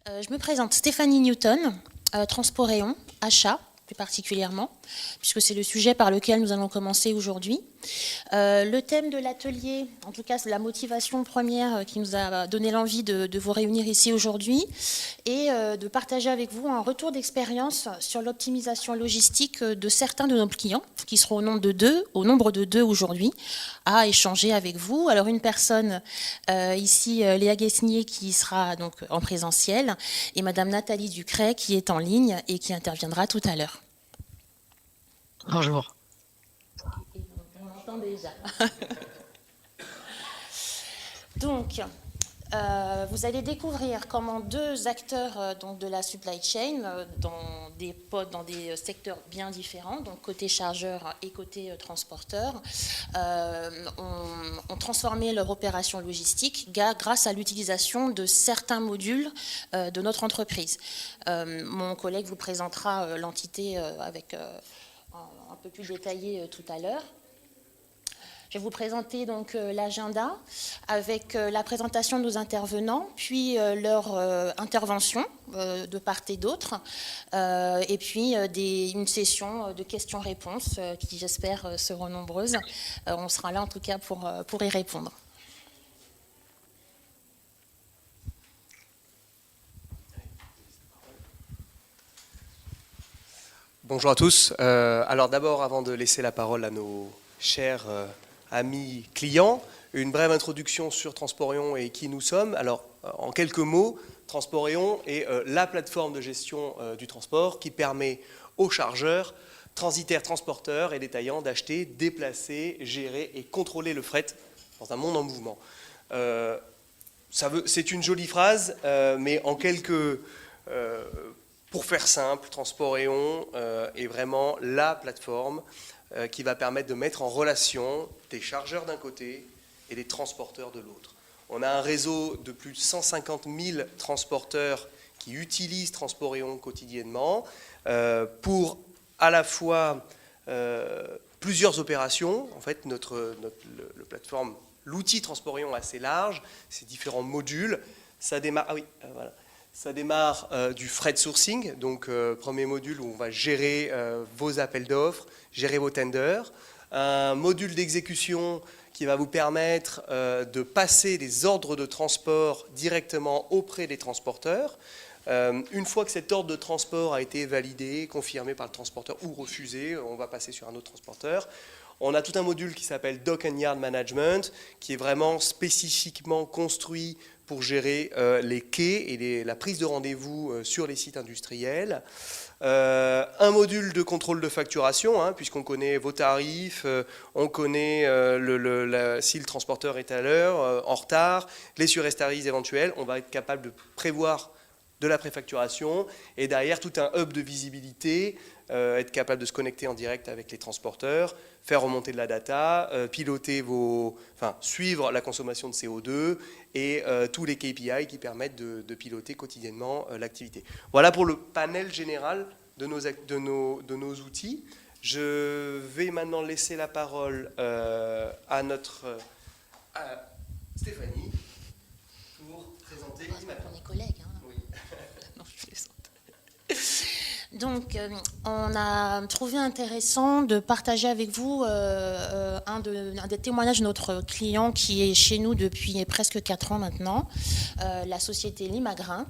Je me présente Stéphanie Newton, Transporéon, achat plus particulièrement, puisque c'est le sujet par lequel nous allons commencer aujourd'hui. Le thème de l'atelier, en tout cas c'est la motivation première qui nous a donné l'envie de vous réunir ici aujourd'hui, et de partager avec vous un retour d'expérience sur l'optimisation logistique de certains de nos clients, qui seront au nombre de deux aujourd'hui, à échanger avec vous. Alors une personne ici, Léa Guesnier, qui sera donc en présentiel, et Madame Nathalie Ducret, qui est en ligne et qui interviendra tout à l'heure. Bonjour. On l'entend déjà. Donc, vous allez découvrir comment deux acteurs donc, de la supply chain, dans des secteurs bien différents, donc côté chargeur et côté transporteur, ont transformé leur opération logistique grâce à l'utilisation de certains modules de notre entreprise. Mon collègue vous présentera l'entité avec un peu plus détaillé tout à l'heure. Je vais vous présenter donc l'agenda avec la présentation de nos intervenants, puis leur intervention de part et d'autre, et puis une session de questions-réponses qui, j'espère, seront nombreuses. On sera là en tout cas pour y répondre. Bonjour à tous. Alors d'abord, avant de laisser la parole à nos chers amis clients, une brève introduction sur Transporéon et qui nous sommes. Alors, en quelques mots, Transporéon est la plateforme de gestion du transport qui permet aux chargeurs, transitaires, transporteurs et détaillants d'acheter, déplacer, gérer et contrôler le fret dans un monde en mouvement. C'est une jolie phrase, mais en quelques... pour faire simple, Transporéon est vraiment la plateforme qui va permettre de mettre en relation des chargeurs d'un côté et des transporteurs de l'autre. On a un réseau de plus de 150 000 transporteurs qui utilisent Transporéon quotidiennement pour à la fois plusieurs opérations. En fait, le plateforme, l'outil Transporéon est assez large, ces différents modules. Ça démarre, voilà. Ça démarre du freight sourcing, donc premier module où on va gérer vos appels d'offres, gérer vos tenders. Un module d'exécution qui va vous permettre de passer des ordres de transport directement auprès des transporteurs. Une fois que cet ordre de transport a été validé, confirmé par le transporteur ou refusé, on va passer sur un autre transporteur. On a tout un module qui s'appelle Dock and Yard Management, qui est vraiment spécifiquement construit pour gérer les quais et la prise de rendez-vous sur les sites industriels. Un module de contrôle de facturation, hein, puisqu'on connaît vos tarifs, on connaît si le transporteur est à l'heure, en retard, les surestaries éventuelles, on va être capable de prévoir de la préfacturation et derrière tout un hub de visibilité, être capable de se connecter en direct avec les transporteurs, faire remonter de la data, suivre la consommation de CO2 et tous les KPI qui permettent de piloter quotidiennement l'activité. Voilà pour le panel général de nos outils. Je vais maintenant laisser la parole à Stéphanie pour présenter Imagrin. On est collègues, hein. Oui. Non, je plaisante. Donc, on a trouvé intéressant de partager avec vous un des témoignages de notre client qui est chez nous depuis presque 4 ans maintenant, la société Imagrin.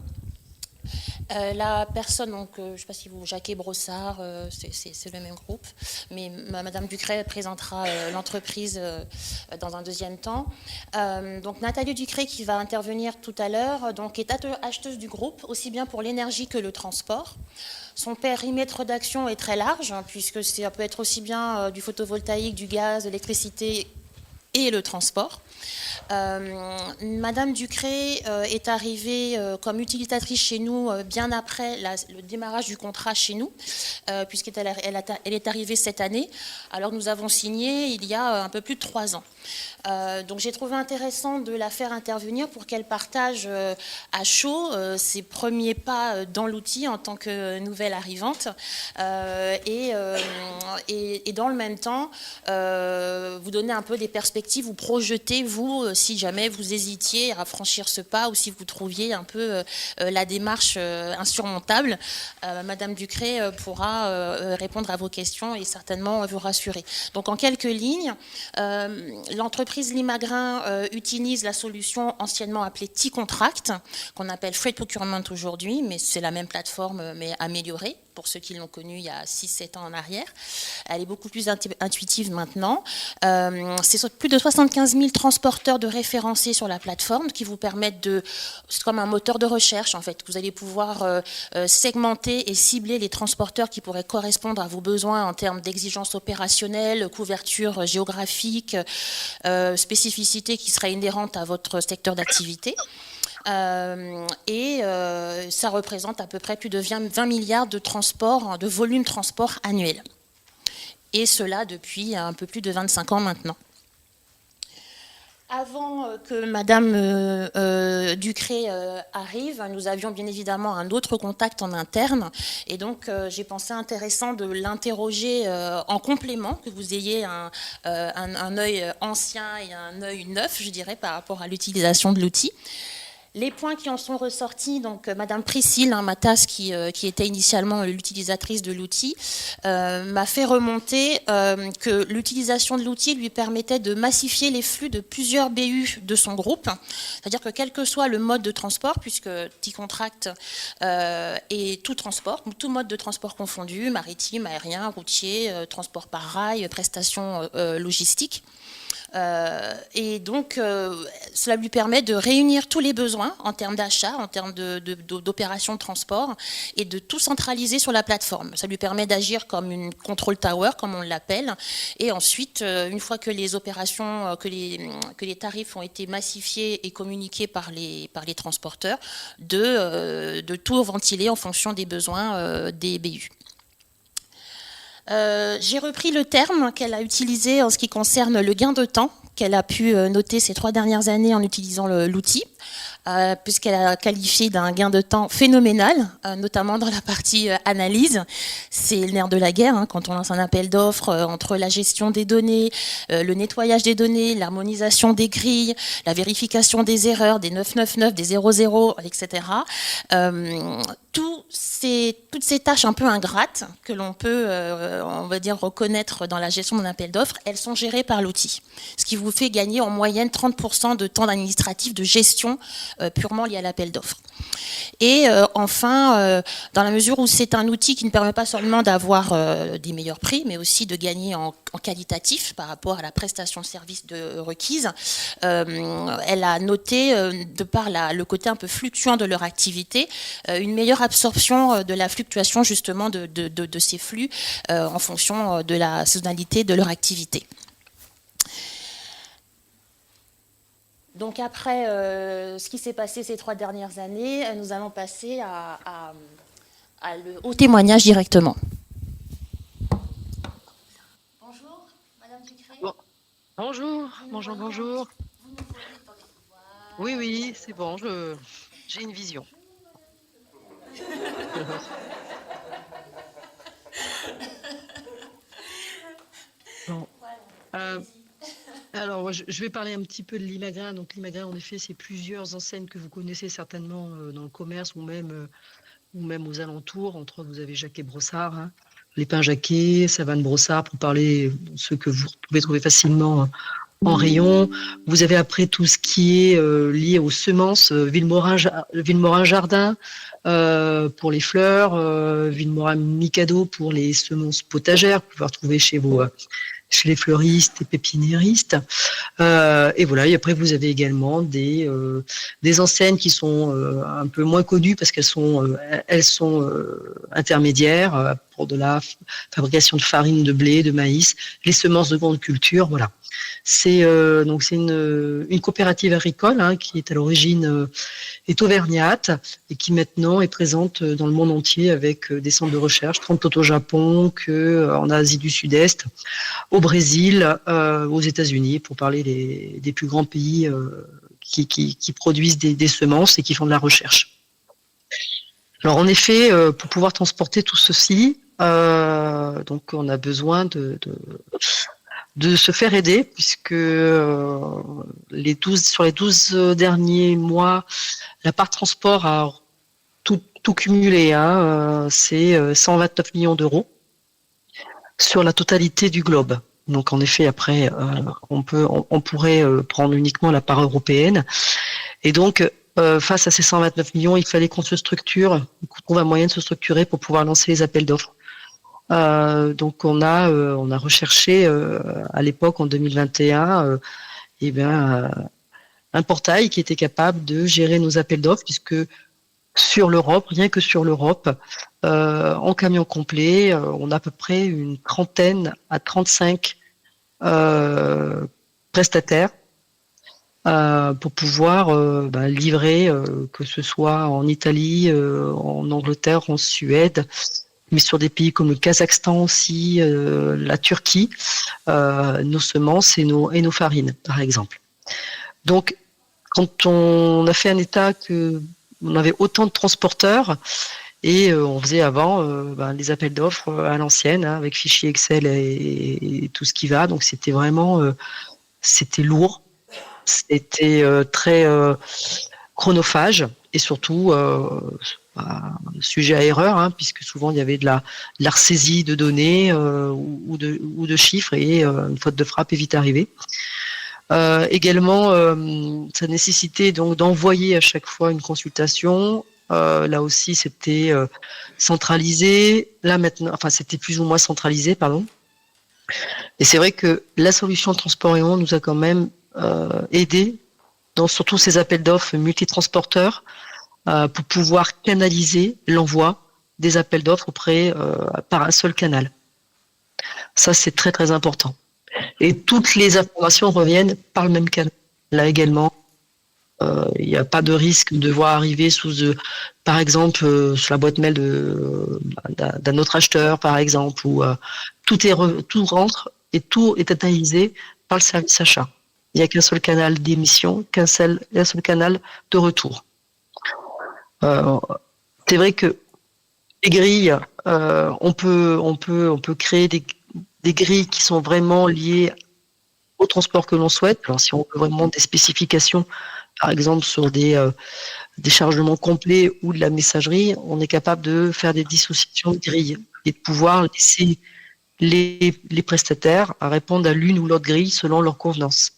La personne, donc, je ne sais pas si vous, Jacquet Brossard, c'est le même groupe, mais Madame Ducret présentera l'entreprise dans un deuxième temps. Donc Nathalie Ducret qui va intervenir tout à l'heure, donc est acheteuse du groupe, aussi bien pour l'énergie que le transport. Son périmètre d'action est très large, hein, puisque ça peut être aussi bien du photovoltaïque, du gaz, de l'électricité et le transport. Madame Ducret est arrivée comme utilisatrice chez nous bien après le démarrage du contrat chez nous, puisqu'elle est arrivée cette année. Alors nous avons signé il y a un peu plus de 3 ans. Donc j'ai trouvé intéressant de la faire intervenir pour qu'elle partage à chaud ses premiers pas dans l'outil en tant que nouvelle arrivante et dans le même temps vous donner un peu des perspectives perspective vous projetez, vous, si jamais vous hésitiez à franchir ce pas ou si vous trouviez un peu la démarche insurmontable. Madame Ducré pourra répondre à vos questions et certainement vous rassurer. Donc en quelques lignes, l'entreprise Limagrin utilise la solution anciennement appelée T-Contract, qu'on appelle Freight Procurement aujourd'hui, mais c'est la même plateforme mais améliorée pour ceux qui l'ont connue il y a 6-7 ans en arrière. Elle est beaucoup plus intuitive maintenant. C'est plus de 75 000 transporteurs de référencés sur la plateforme qui vous permettent de... C'est comme un moteur de recherche en fait. Vous allez pouvoir segmenter et cibler les transporteurs qui pourraient correspondre à vos besoins en termes d'exigences opérationnelles, couverture géographique, spécificité qui sera inhérente à votre secteur d'activité. Ça représente à peu près plus de 20 milliards de transports, de volume transport annuel. Et cela depuis un peu plus de 25 ans maintenant. Avant que Madame Ducré arrive, nous avions bien évidemment un autre contact en interne. Et donc, j'ai pensé intéressant de l'interroger en complément, que vous ayez un œil ancien et un œil neuf, je dirais, par rapport à l'utilisation de l'outil. Les points qui en sont ressortis, donc Madame Priscille Matas, qui était initialement l'utilisatrice de l'outil, m'a fait remonter que l'utilisation de l'outil lui permettait de massifier les flux de plusieurs BU de son groupe. C'est-à-dire que quel que soit le mode de transport, puisque T-Contract est tout transport, tout mode de transport confondu, maritime, aérien, routier, transport par rail, prestations logistiques. Et donc, cela lui permet de réunir tous les besoins en termes d'achat, en termes d'opérations de transport, et de tout centraliser sur la plateforme. Ça lui permet d'agir comme une control tower, comme on l'appelle, et ensuite, une fois que les opérations, que les tarifs ont été massifiés et communiqués par les transporteurs, de tout ventiler en fonction des besoins des BU. J'ai repris le terme qu'elle a utilisé en ce qui concerne le gain de temps qu'elle a pu noter ces 3 dernières années en utilisant l'outil, puisqu'elle a qualifié d'un gain de temps phénoménal, notamment dans la partie analyse. C'est le nerf de la guerre, hein, quand on lance un appel d'offres, entre la gestion des données, le nettoyage des données, l'harmonisation des grilles, la vérification des erreurs, des 999, des 00, etc. Toutes ces tâches un peu ingrates que l'on peut, on va dire, reconnaître dans la gestion d'un appel d'offres, elles sont gérées par l'outil. Ce qui vous fait gagner en moyenne 30% de temps administratif de gestion purement lié à l'appel d'offres. Et enfin, dans la mesure où c'est un outil qui ne permet pas seulement d'avoir des meilleurs prix, mais aussi de gagner en qualitatif par rapport à la prestation de service requise, elle a noté, de par le côté un peu fluctuant de leur activité, une meilleure absorption de la fluctuation justement de ces flux en fonction de la saisonnalité de leur activité. Donc après ce qui s'est passé ces 3 dernières années, nous allons passer au témoignage directement. Bonjour, Madame Ducré. Bon. Bonjour. Vous nous voyez. Voilà. Oui, c'est bon, j'ai une vision. Bon. Alors, je vais parler un petit peu de Limagrin. Donc, Limagrin, en effet, c'est plusieurs enseignes que vous connaissez certainement dans le commerce ou même aux alentours. Entre autres, vous avez Jacquet Brossard, hein, les pains Jacquet, Savane Brossard, pour parler de ceux que vous pouvez trouver facilement en rayon. Vous avez après tout ce qui est lié aux semences, Villemorin Jardin pour les fleurs, Villemorin Mikado pour les semences potagères, que vous pouvez retrouver chez les fleuristes et pépiniéristes. Et voilà, et après vous avez également des enseignes qui sont un peu moins connues parce qu'elles sont intermédiaires pour de la fabrication de farine, de blé, de maïs, les semences de grande culture, voilà. C'est une coopérative agricole, hein, qui est à l'origine est auvergnate et qui maintenant est présente dans le monde entier avec des centres de recherche, tant au Japon qu'en Asie du Sud-Est, au Brésil, aux États-Unis, pour parler des plus grands pays qui produisent des semences et qui font de la recherche. Alors en effet, pour pouvoir transporter tout ceci, donc on a besoin de se faire aider, puisque sur les 12 derniers mois, la part transport a tout cumulé, c'est 129 millions d'euros sur la totalité du globe. Donc en effet, après, on pourrait prendre uniquement la part européenne. Et donc, face à ces 129 millions, il fallait qu'on se structure, qu'on trouve un moyen de se structurer pour pouvoir lancer les appels d'offres. Donc on a recherché à l'époque en 2021 un portail qui était capable de gérer nos appels d'offres, puisque sur l'Europe, rien que sur l'Europe, en camion complet, on a à peu près une trentaine à 35 prestataires pour pouvoir livrer, que ce soit en Italie, en Angleterre, en Suède, mais sur des pays comme le Kazakhstan aussi, la Turquie, nos semences et nos farines, par exemple. Donc, quand on a fait un état que on avait autant de transporteurs et on faisait avant les appels d'offres à l'ancienne, avec fichier Excel et tout ce qui va. Donc, c'était vraiment c'était lourd, c'était très chronophage et surtout sujet à erreur, puisque souvent il y avait de la ressaisie de données ou de chiffres et une faute de frappe est vite arrivée. Également, ça nécessitait donc d'envoyer à chaque fois une consultation. Là aussi, c'était centralisé. Là maintenant, enfin c'était plus ou moins centralisé, pardon. Et c'est vrai que la solution Transporéon nous a quand même aidé dans surtout ces appels d'offres multitransporteurs pour pouvoir canaliser l'envoi des appels d'offres par un seul canal. Ça, c'est très très important. Et toutes les informations reviennent par le même canal. Là également, il n'y a pas de risque de voir arriver par exemple, sur la boîte mail d'un autre acheteur, par exemple, où tout rentre et tout est analysé par le service achat. Il n'y a qu'un seul canal d'émission, qu'un seul canal de retour. C'est vrai que les grilles, on peut créer des grilles qui sont vraiment liées au transport que l'on souhaite. Alors, si on veut vraiment des spécifications, par exemple sur des chargements complets ou de la messagerie, on est capable de faire des dissociations de grilles et de pouvoir laisser les prestataires à répondre à l'une ou l'autre grille selon leur convenance.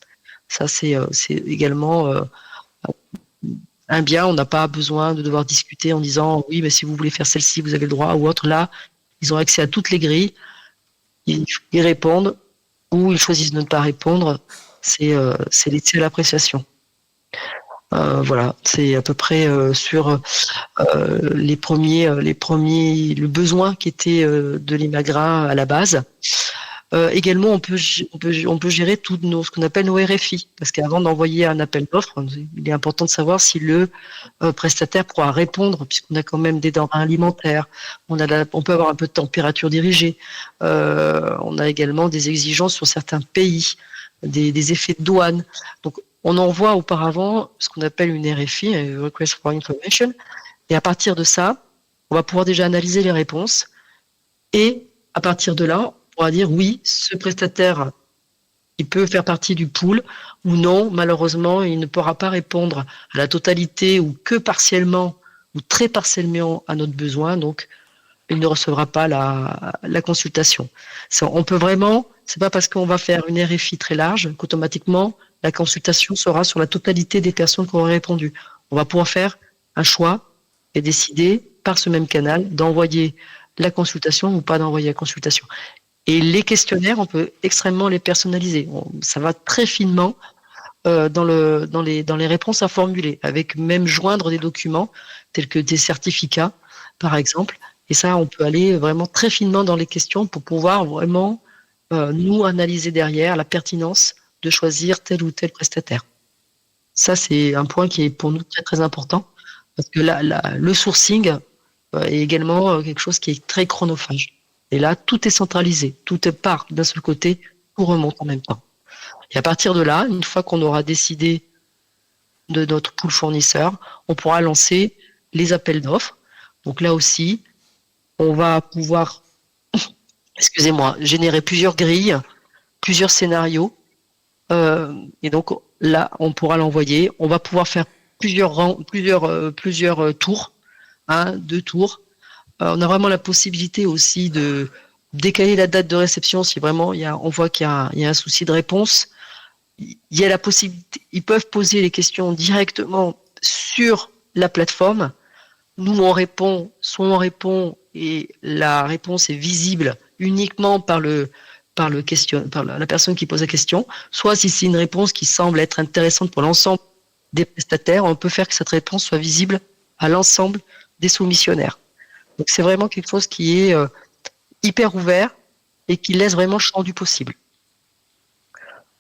Ça, c'est également un bien. On n'a pas besoin de devoir discuter en disant oui, mais si vous voulez faire celle-ci, vous avez le droit ou autre. Là, ils ont accès à toutes les grilles. Ils répondent ou ils choisissent de ne pas répondre. C'est laissé à l'appréciation. Voilà, c'est à peu près sur le besoin qui était de l'Imagra à la base. Également, on peut gérer ce qu'on appelle nos RFI, parce qu'avant d'envoyer un appel d'offres, il est important de savoir si le prestataire pourra répondre, puisqu'on a quand même des denrées alimentaires, on peut avoir un peu de température dirigée, on a également des exigences sur certains pays, des effets de douane. Donc, on envoie auparavant ce qu'on appelle une RFI, Request for Information, et à partir de ça, on va pouvoir déjà analyser les réponses, et à partir de là, on va dire oui, ce prestataire, il peut faire partie du pool, ou non, malheureusement, il ne pourra pas répondre à la totalité ou que partiellement ou très partiellement à notre besoin, donc il ne recevra pas la consultation. On peut vraiment, c'est pas parce qu'on va faire une RFI très large qu'automatiquement la consultation sera sur la totalité des personnes qui auraient répondu. On va pouvoir faire un choix et décider par ce même canal d'envoyer la consultation ou pas d'envoyer la consultation. Et les questionnaires, on peut extrêmement les personnaliser. Ça va très finement dans les réponses à formuler, avec même joindre des documents tels que des certificats, par exemple. Et ça, on peut aller vraiment très finement dans les questions pour pouvoir vraiment nous analyser derrière la pertinence de choisir tel ou tel prestataire. Ça, c'est un point qui est pour nous très très important, parce que le sourcing est également quelque chose qui est très chronophage. Et là, tout est centralisé, tout part d'un seul côté, tout remonte en même temps. Et à partir de là, une fois qu'on aura décidé de notre pool fournisseur, on pourra lancer les appels d'offres. Donc là aussi, on va pouvoir, générer plusieurs grilles plusieurs scénarios. Et donc là, on pourra l'envoyer. On va pouvoir faire plusieurs tours, 2 tours. On a vraiment la possibilité aussi de décaler la date de réception si vraiment on voit qu'il y a un souci de réponse. Il y a la possibilité, ils peuvent poser les questions directement sur la plateforme. Nous, on répond, soit on répond et la réponse est visible uniquement par la personne qui pose la question, soit si c'est une réponse qui semble être intéressante pour l'ensemble des prestataires, on peut faire que cette réponse soit visible à l'ensemble des soumissionnaires. Donc c'est vraiment quelque chose qui est hyper ouvert et qui laisse vraiment le champ du possible.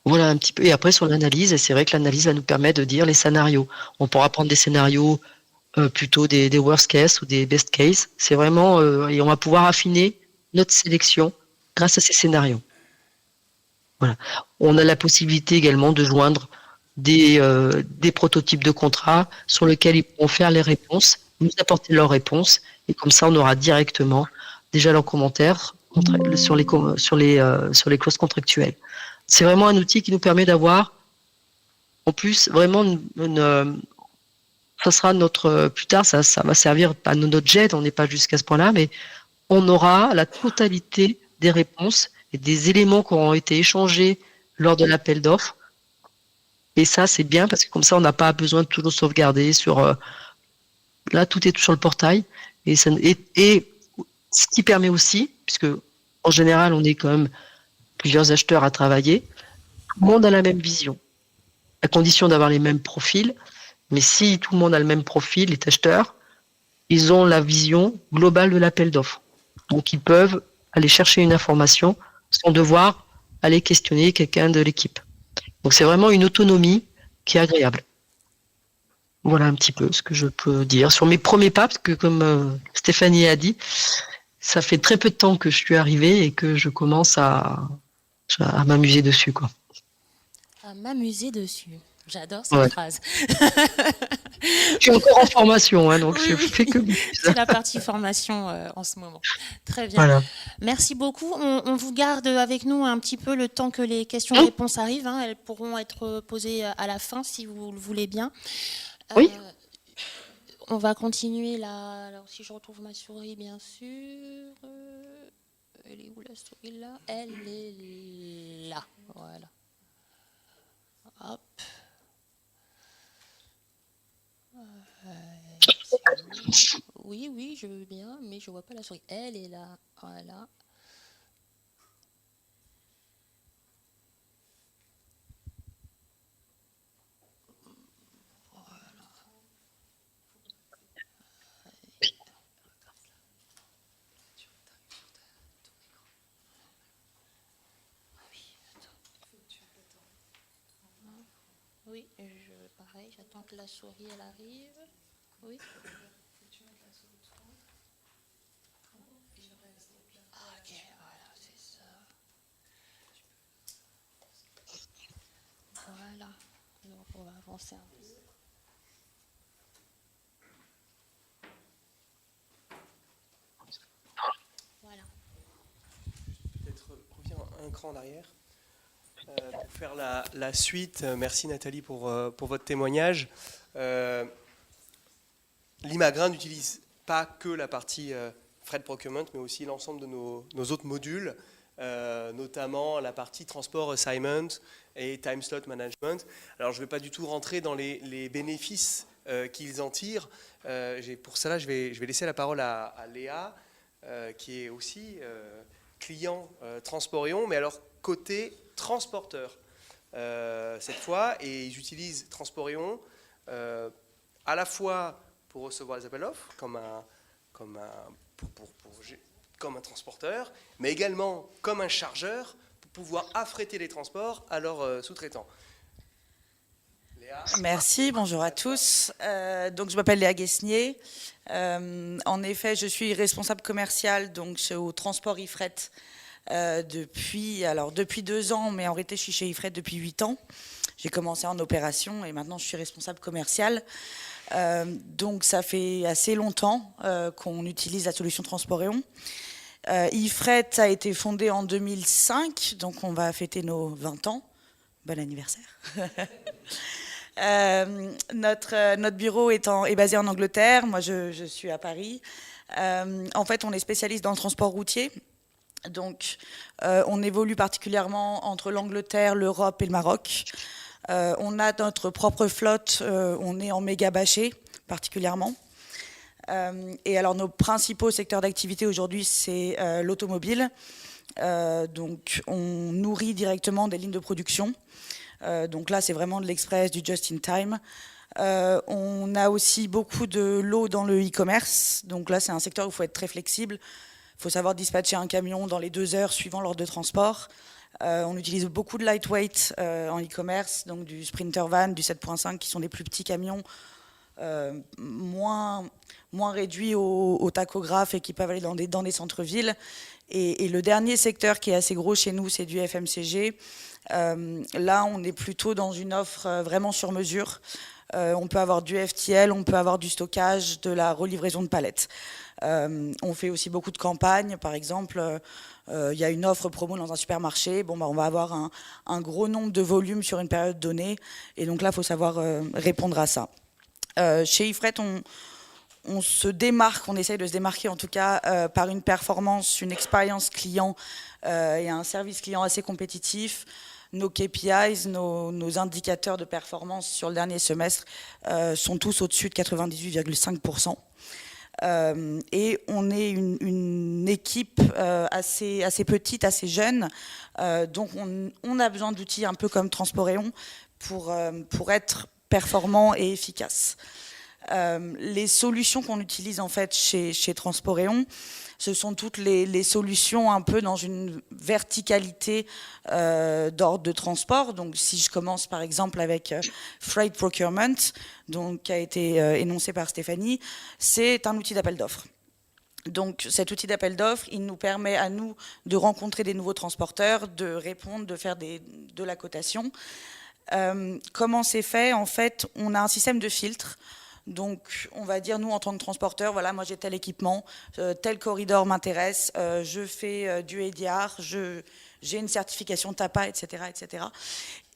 Voilà un petit peu. Et après sur l'analyse, et c'est vrai que l'analyse va nous permettre de dire les scénarios. On pourra prendre des scénarios plutôt des worst case ou des best case. C'est vraiment et on va pouvoir affiner notre sélection grâce à ces scénarios. Voilà. On a la possibilité également de joindre des prototypes de contrats sur lesquels ils pourront faire les réponses, nous apporter leurs réponses, et comme ça on aura directement déjà leurs commentaires sur les clauses contractuelles. C'est vraiment un outil qui nous permet d'avoir, en plus, vraiment ça sera plus tard, ça va servir à notre jet, on n'est pas jusqu'à ce point-là, mais on aura la totalité des réponses et des éléments qui auront été échangés lors de l'appel d'offres. Et ça, c'est bien parce que comme ça, on n'a pas besoin de toujours sauvegarder là, tout est sur le portail. Et ce qui permet aussi, puisque en général, on est quand même plusieurs acheteurs à travailler, tout le monde a la même vision, à condition d'avoir les mêmes profils. Mais si tout le monde a le même profil, les acheteurs, ils ont la vision globale de l'appel d'offres. Donc, ils peuvent aller chercher une information sans devoir aller questionner quelqu'un de l'équipe. Donc, c'est vraiment une autonomie qui est agréable. Voilà un petit peu ce que je peux dire sur mes premiers pas, parce que comme Stéphanie a dit, ça fait très peu de temps que je suis arrivée et que je commence à m'amuser dessus, quoi. À m'amuser dessus. J'adore cette phrase. Je suis encore en formation, donc oui, je fais que... C'est la partie formation en ce moment. Très bien. Voilà. Merci beaucoup. On vous garde avec nous un petit peu le temps que les questions-réponses arrivent. Elles pourront être posées à la fin, si vous le voulez bien. Oui. On va continuer là. Alors, si je retrouve ma souris, bien sûr. Elle est où la souris là? Elle est là. Voilà. Hop. Oui, je veux bien, mais je vois pas la souris. Elle est là. Voilà. Oui, pareil, j'attends que la souris elle arrive. Oui. Ok, voilà, c'est ça. Voilà. Donc on va avancer un peu. Voilà. Peut-être reviens un cran en arrière. Pour faire la suite, merci Nathalie pour votre témoignage. L'Imagrin n'utilise pas que la partie freight procurement, mais aussi l'ensemble de nos autres modules, notamment la partie transport assignment et time slot management. Alors je ne vais pas du tout rentrer dans les bénéfices qu'ils en tirent. Pour cela, je vais laisser la parole à Léa, qui est aussi client Transporeon, mais alors côté transporteur cette fois, et ils utilisent Transporeon à la fois pour recevoir les appels d'offres comme un transporteur, mais également comme un chargeur pour pouvoir affréter les transports à leurs sous-traitants. Léa. Merci, bonjour à tous. Donc je m'appelle Léa Guesnier. En effet, je suis responsable commerciale donc au transport Ifret depuis 2 ans, mais en réalité je suis chez Ifret depuis 8 ans. J'ai commencé en opération et maintenant je suis responsable commerciale. Donc ça fait assez longtemps qu'on utilise la solution Transporeon. eFret a été fondé en 2005, donc on va fêter nos 20 ans. Bon anniversaire. Notre bureau est basé en Angleterre, moi je suis à Paris. En fait, on est spécialiste dans le transport routier. Donc, on évolue particulièrement entre l'Angleterre, l'Europe et le Maroc. On a notre propre flotte, on est en méga bâché particulièrement. Et alors, nos principaux secteurs d'activité aujourd'hui, c'est l'automobile. Donc, on nourrit directement des lignes de production. Donc là, c'est vraiment de l'express, du just-in-time. On a aussi beaucoup de lots dans le e-commerce. Donc là, c'est un secteur où il faut être très flexible. Il faut savoir dispatcher un camion dans les 2 heures suivant l'ordre de transport. On utilise beaucoup de lightweight en e-commerce, donc du Sprinter Van, du 7.5, qui sont des plus petits camions, moins réduits au tachographe et qui peuvent aller dans des centres-villes. Et le dernier secteur qui est assez gros chez nous, c'est du FMCG. Là, on est plutôt dans une offre vraiment sur mesure. On peut avoir du FTL, on peut avoir du stockage, de la relivraison de palettes. On fait aussi beaucoup de campagnes. Par exemple, il y a une offre promo dans un supermarché. Bon, on va avoir un gros nombre de volumes sur une période donnée. Et donc là, il faut savoir répondre à ça. Chez eFret, on se démarque, on essaye de se démarquer en tout cas par une performance, une expérience client et un service client assez compétitif. Nos KPIs, nos indicateurs de performance sur le dernier semestre sont tous au-dessus de 98,5%. Et on est une équipe assez petite, assez jeune. Donc on a besoin d'outils un peu comme Transporéon pour être performant et efficace. Les solutions qu'on utilise en fait chez Transporéon, ce sont toutes les solutions un peu dans une verticalité d'ordre de transport. Donc si je commence par exemple avec Freight Procurement, donc, qui a été énoncé par Stéphanie, c'est un outil d'appel d'offres. Donc cet outil d'appel d'offres, il nous permet à nous de rencontrer des nouveaux transporteurs, de répondre, de faire de la cotation. Comment c'est fait? En fait, on a un système de filtre. Donc, on va dire, nous, en tant que transporteur, voilà, moi, j'ai tel équipement, tel corridor m'intéresse, je fais du EDR, j'ai une certification TAPA, etc., etc.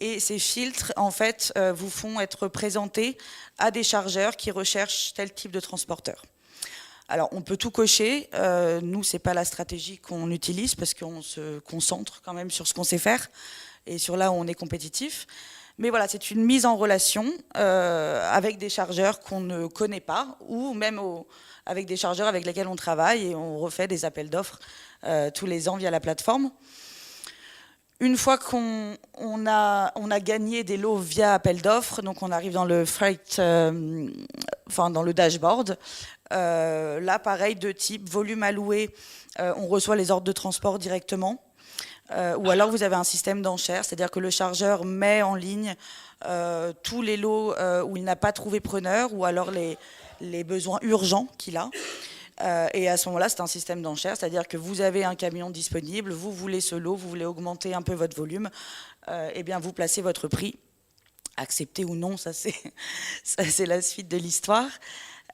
Et ces filtres, en fait, vous font être présentés à des chargeurs qui recherchent tel type de transporteur. Alors, on peut tout cocher. Nous, c'est pas la stratégie qu'on utilise parce qu'on se concentre quand même sur ce qu'on sait faire et sur là où on est compétitif. Mais voilà, c'est une mise en relation avec des chargeurs qu'on ne connaît pas ou même avec des chargeurs avec lesquels on travaille et on refait des appels d'offres tous les ans via la plateforme. Une fois qu'on a gagné des lots via appel d'offres, donc on arrive dans le freight, dans le dashboard. Là, pareil, 2 types, volume alloué, on reçoit les ordres de transport directement. Ou alors vous avez un système d'enchères, c'est-à-dire que le chargeur met en ligne tous les lots où il n'a pas trouvé preneur ou alors les besoins urgents qu'il a. Et à ce moment-là, c'est un système d'enchères, c'est-à-dire que vous avez un camion disponible, vous voulez ce lot, vous voulez augmenter un peu votre volume, et bien vous placez votre prix, accepté ou non, ça c'est la suite de l'histoire.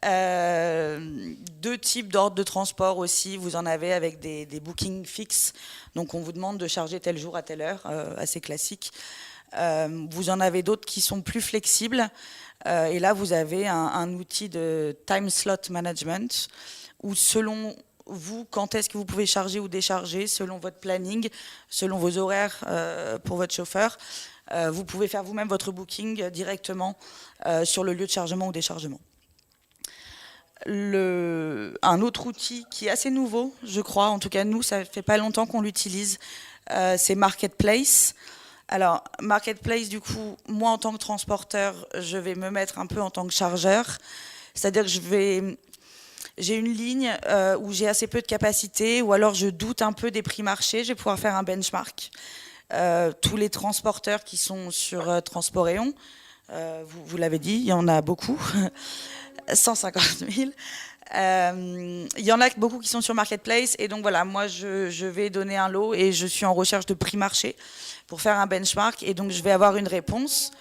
2 types d'ordres de transport aussi, vous en avez avec des bookings fixes, donc on vous demande de charger tel jour à telle heure, assez classique. Vous en avez d'autres qui sont plus flexibles, et là vous avez un outil de time slot management, où selon vous, quand est-ce que vous pouvez charger ou décharger, selon votre planning, selon vos horaires pour votre chauffeur, vous pouvez faire vous-même votre booking directement sur le lieu de chargement ou déchargement. Un autre outil qui est assez nouveau, je crois, en tout cas nous, ça fait pas longtemps qu'on l'utilise, c'est Marketplace. Alors, Marketplace, du coup, moi en tant que transporteur, je vais me mettre un peu en tant que chargeur, c'est-à-dire que j'ai une ligne où j'ai assez peu de capacité, ou alors je doute un peu des prix marché, je vais pouvoir faire un benchmark. Tous les transporteurs qui sont sur Transporéon, vous l'avez dit, il y en a beaucoup. 150 000. Il y en a beaucoup qui sont sur Marketplace et donc voilà, moi je vais donner un lot et je suis en recherche de prix marché pour faire un benchmark et donc je vais avoir une réponse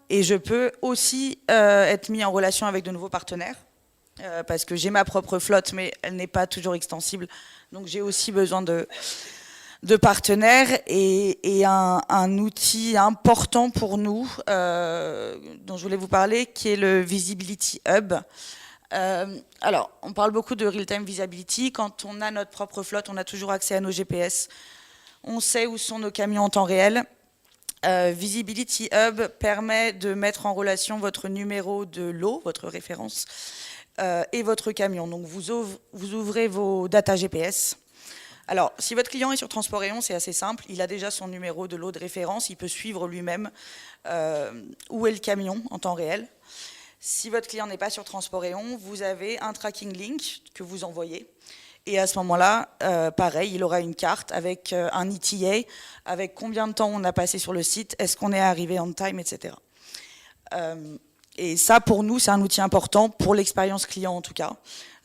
et je peux aussi être mis en relation avec de nouveaux partenaires. parce que j'ai ma propre flotte, mais elle n'est pas toujours extensible. Donc j'ai aussi besoin de partenaires et un outil important pour nous, dont je voulais vous parler, qui est le Visibility Hub. Alors, on parle beaucoup de real-time visibility. Quand on a notre propre flotte, on a toujours accès à nos GPS. On sait où sont nos camions en temps réel. Visibility Hub permet de mettre en relation votre numéro de lot, votre référence, et votre camion. Donc, vous ouvrez vos data GPS. Alors, si votre client est sur Transport Rayon, c'est assez simple. Il a déjà son numéro de lot de référence. Il peut suivre lui-même où est le camion en temps réel. Si votre client n'est pas sur Transport Rayon, vous avez un tracking link que vous envoyez. Et à ce moment-là, pareil, il aura une carte avec un ETA, avec combien de temps on a passé sur le site, est-ce qu'on est arrivé on time, etc. Et ça, pour nous, c'est un outil important pour l'expérience client en tout cas.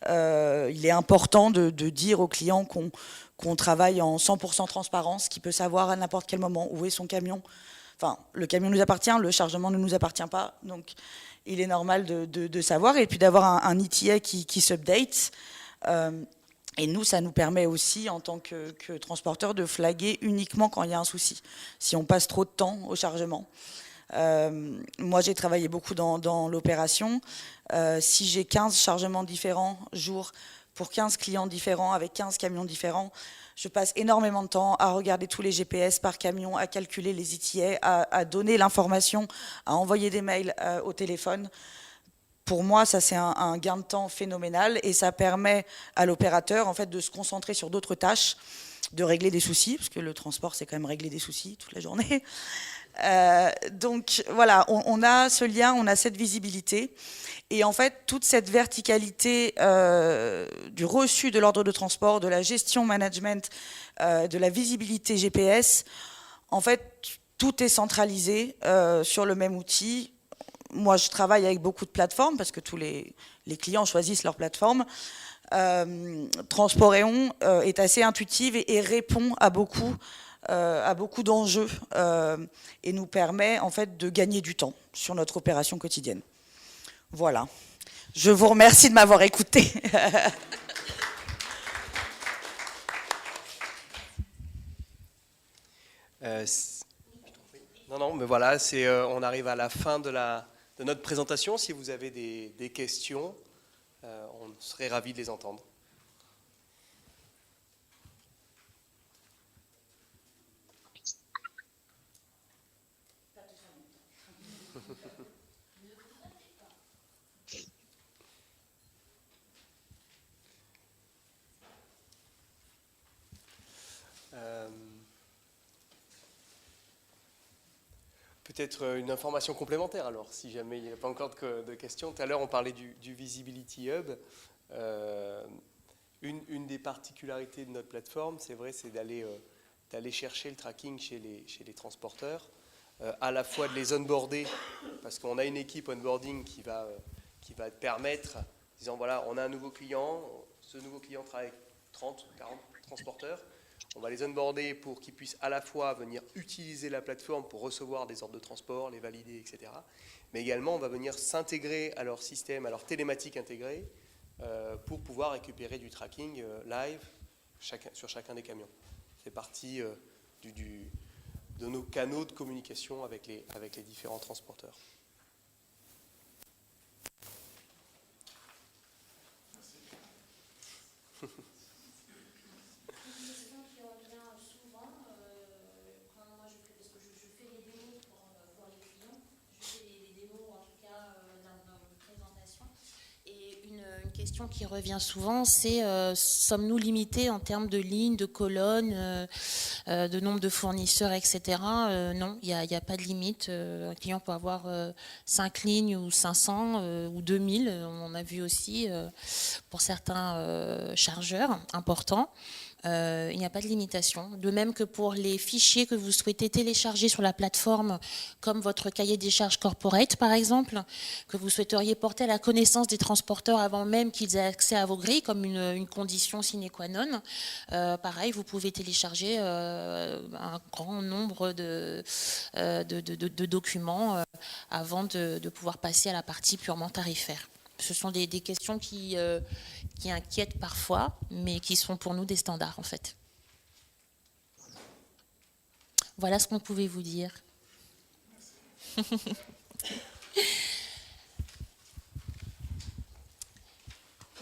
Il est important de dire au client qu'on travaille en 100% transparence, qu'il peut savoir à n'importe quel moment où est son camion. Enfin, le camion nous appartient, le chargement ne nous appartient pas. Donc, il est normal de savoir et puis d'avoir un ETA qui s'update. Et nous, ça nous permet aussi, en tant que transporteur, de flaguer uniquement quand il y a un souci. Si on passe trop de temps au chargement. Moi, j'ai travaillé beaucoup dans l'opération. Si j'ai 15 chargements différents jour pour 15 clients différents avec 15 camions différents, je passe énormément de temps à regarder tous les GPS par camion, à calculer les ETA, à donner l'information, à envoyer des mails au téléphone. Pour moi, ça c'est un gain de temps phénoménal et ça permet à l'opérateur en fait de se concentrer sur d'autres tâches, de régler des soucis, parce que le transport c'est quand même régler des soucis toute la journée. Donc voilà, on a ce lien, on a cette visibilité. Et en fait, toute cette verticalité du reçu de l'ordre de transport, de la gestion management, de la visibilité GPS, en fait, tout est centralisé sur le même outil. Moi, je travaille avec beaucoup de plateformes parce que tous les clients choisissent leur plateforme. Transport Rayon est assez intuitive et répond à beaucoup d'enjeux et nous permet en fait de gagner du temps sur notre opération quotidienne. Voilà. Je vous remercie de m'avoir écouté. Non, mais voilà, on arrive à la fin de notre présentation. Si vous avez des questions, on serait ravis de les entendre. Peut-être une information complémentaire alors, si jamais il n'y a pas encore de questions. Tout à l'heure, on parlait du Visibility Hub. Une des particularités de notre plateforme, c'est vrai, c'est d'aller chercher le tracking chez les transporteurs, à la fois de les onboarder, parce qu'on a une équipe onboarding qui va permettre, disant voilà, on a un nouveau client, ce nouveau client travaille avec 30, 40 transporteurs. On va les onboarder pour qu'ils puissent à la fois venir utiliser la plateforme pour recevoir des ordres de transport, les valider, etc. Mais également, on va venir s'intégrer à leur système, à leur télématique intégrée, pour pouvoir récupérer du tracking live sur chacun des camions. C'est partie de nos canaux de communication avec les différents transporteurs. Question qui revient souvent, c'est sommes-nous limités en termes de lignes, de colonnes, de nombre de fournisseurs, etc. Non, il n'y a pas de limite. Un client peut avoir 5 lignes ou 500 ou 2000. On en a vu aussi pour certains chargeurs importants. Il n'y a pas de limitation. De même que pour les fichiers que vous souhaitez télécharger sur la plateforme, comme votre cahier des charges corporate par exemple, que vous souhaiteriez porter à la connaissance des transporteurs avant même qu'ils aient accès à vos grilles, comme une condition sine qua non. Pareil, vous pouvez télécharger un grand nombre de documents avant de pouvoir passer à la partie purement tarifaire. Ce sont des questions qui inquiètent parfois, mais qui sont pour nous des standards, en fait. Voilà ce qu'on pouvait vous dire. Vous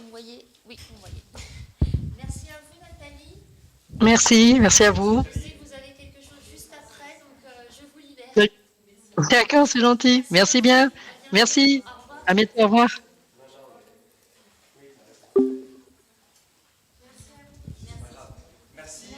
voyez? Oui, vous voyez. Merci à vous, Nathalie. Merci à vous. Je sais que vous avez quelque chose juste après, donc je vous libère. D'accord, c'est gentil. Merci bien. Merci. À bientôt. Au revoir. Merci.